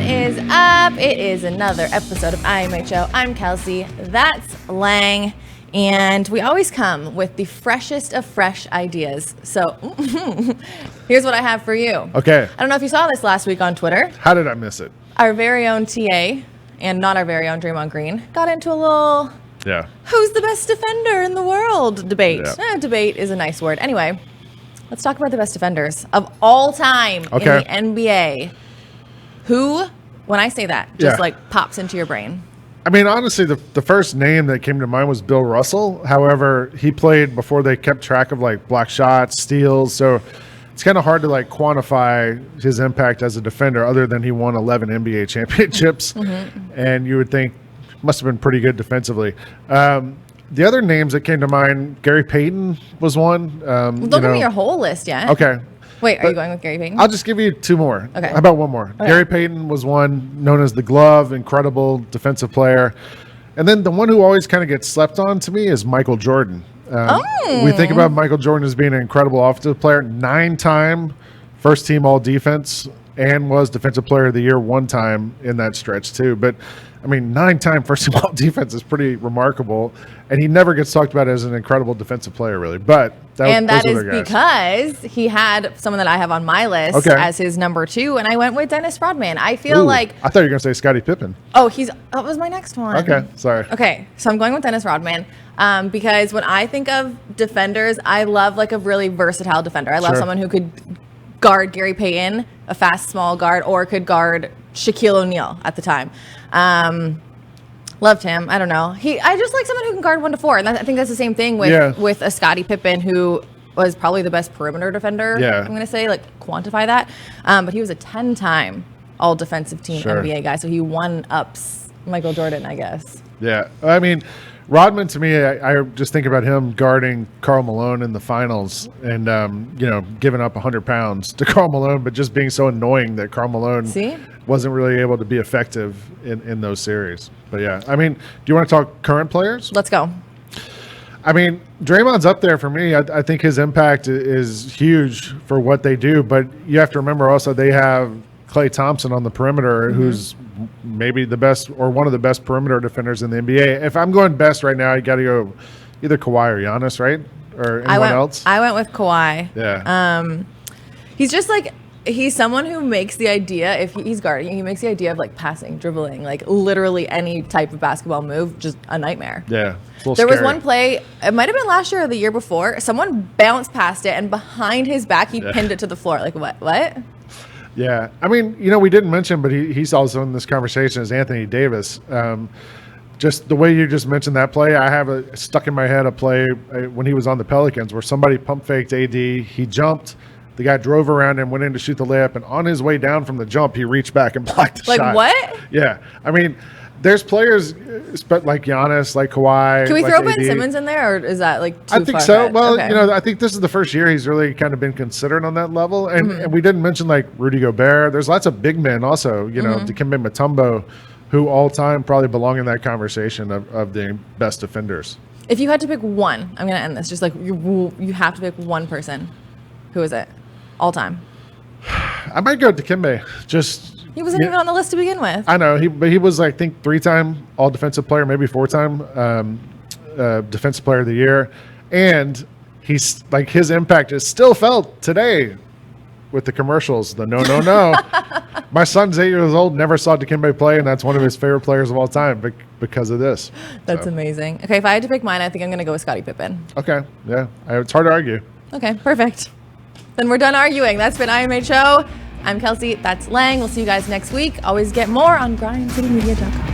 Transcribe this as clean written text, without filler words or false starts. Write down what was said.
is up? It is another episode of IMHO. I'm Kelsey. That's Lang. And we always come with the freshest of fresh ideas. So here's what I have for you. Okay. I don't know if you saw this last week on Twitter. How did I miss it? Our very own TA, and not our very own Draymond Green, got into a little who's the best defender in the world debate. Yeah. Debate is a nice word. Anyway, let's talk about the best defenders of all time in the NBA. Who, when I say that, just like pops into your brain? I mean, honestly, the first name that came to mind was Bill Russell. However, he played before they kept track of like block shots, steals. So it's kind of hard to like quantify his impact as a defender other than he won 11 NBA championships. Mm-hmm. And you would think must have been pretty good defensively. The other names that came to mind, Gary Payton was one. Don't give me your whole list yet. Okay. Wait, are you going with Gary Payton? I'll just give you two more. Okay. How about one more? Okay. Gary Payton was one, known as the Glove, incredible defensive player. And then the one who always kind of gets slept on to me is Michael Jordan. We think about Michael Jordan as being an incredible offensive player, 9-time first team all defense, and was defensive player of the year one time in that stretch too. But I mean, 9-time first team all defense is pretty remarkable, and he never gets talked about as an incredible defensive player, really. But that is because he had someone that I have on my list as his number 2, and I went with Dennis Rodman. I feel like I thought you were going to say Scottie Pippen. Oh, that was my next one. Okay, sorry. Okay, so I'm going with Dennis Rodman because when I think of defenders, I love like a really versatile defender. I love someone who could guard Gary Payton, a fast small guard, or could guard Shaquille O'Neal at the time. Loved him. I don't know. I just like someone who can guard 1 to 4, and I think that's the same thing with a Scottie Pippen, who was probably the best perimeter defender. Yeah. I'm gonna say, like, quantify that. But he was a 10-time All Defensive Team NBA guy, so he one-ups Michael Jordan, I guess. Yeah, I mean, Rodman, to me, I just think about him guarding Karl Malone in the finals and, giving up 100 pounds to Karl Malone, but just being so annoying that Karl Malone wasn't really able to be effective in those series. But, yeah, I mean, do you want to talk current players? Let's go. I mean, Draymond's up there for me. I think his impact is huge for what they do, but you have to remember also they have Klay Thompson on the perimeter, who's maybe the best or one of the best perimeter defenders in the NBA. If I'm going best right now, you got to go either Kawhi or Giannis, right? Or anyone else? I went with Kawhi. Yeah. He's just like, he's someone who makes the idea, if he's guarding, he makes the idea of like passing, dribbling, like literally any type of basketball move, just a nightmare. Yeah. There was one play, it might have been last year or the year before, someone bounced past it and behind his back, he pinned it to the floor. Like, what? Yeah. I mean, we didn't mention, but he's also in this conversation as Anthony Davis. Just the way you just mentioned that play, I have stuck in my head a play when he was on the Pelicans where somebody pump faked AD. He jumped. The guy drove around and went in to shoot the layup. And on his way down from the jump, he reached back and blocked the shot. Like what? Yeah. I mean, there's players like Giannis, like Kawhi. Can we like throw AD. Ben Simmons in there, or is that like too I think far so. ahead? Well, I think this is the first year he's really kind of been considered on that level. And we didn't mention like Rudy Gobert. There's lots of big men also, Dikembe Mutombo, who all time probably belong in that conversation of the best defenders. If you had to pick one, I'm going to end this. Just like you have to pick one person. Who is it? All time. I might go Dikembe. He wasn't even on the list to begin with. I know, but he was, I think, 3-time All Defensive Player, maybe 4-time Defensive Player of the Year, and he's like his impact is still felt today with the commercials. The no. My son's 8 years old, never saw Dikembe play, and that's one of his favorite players of all time because of this. That's amazing. Okay, if I had to pick mine, I think I'm going to go with Scottie Pippen. Okay, yeah, it's hard to argue. Okay, perfect. Then we're done arguing. That's been IMHO. I'm Kelsey. That's Lang. We'll see you guys next week. Always get more on GrindCityMedia.com.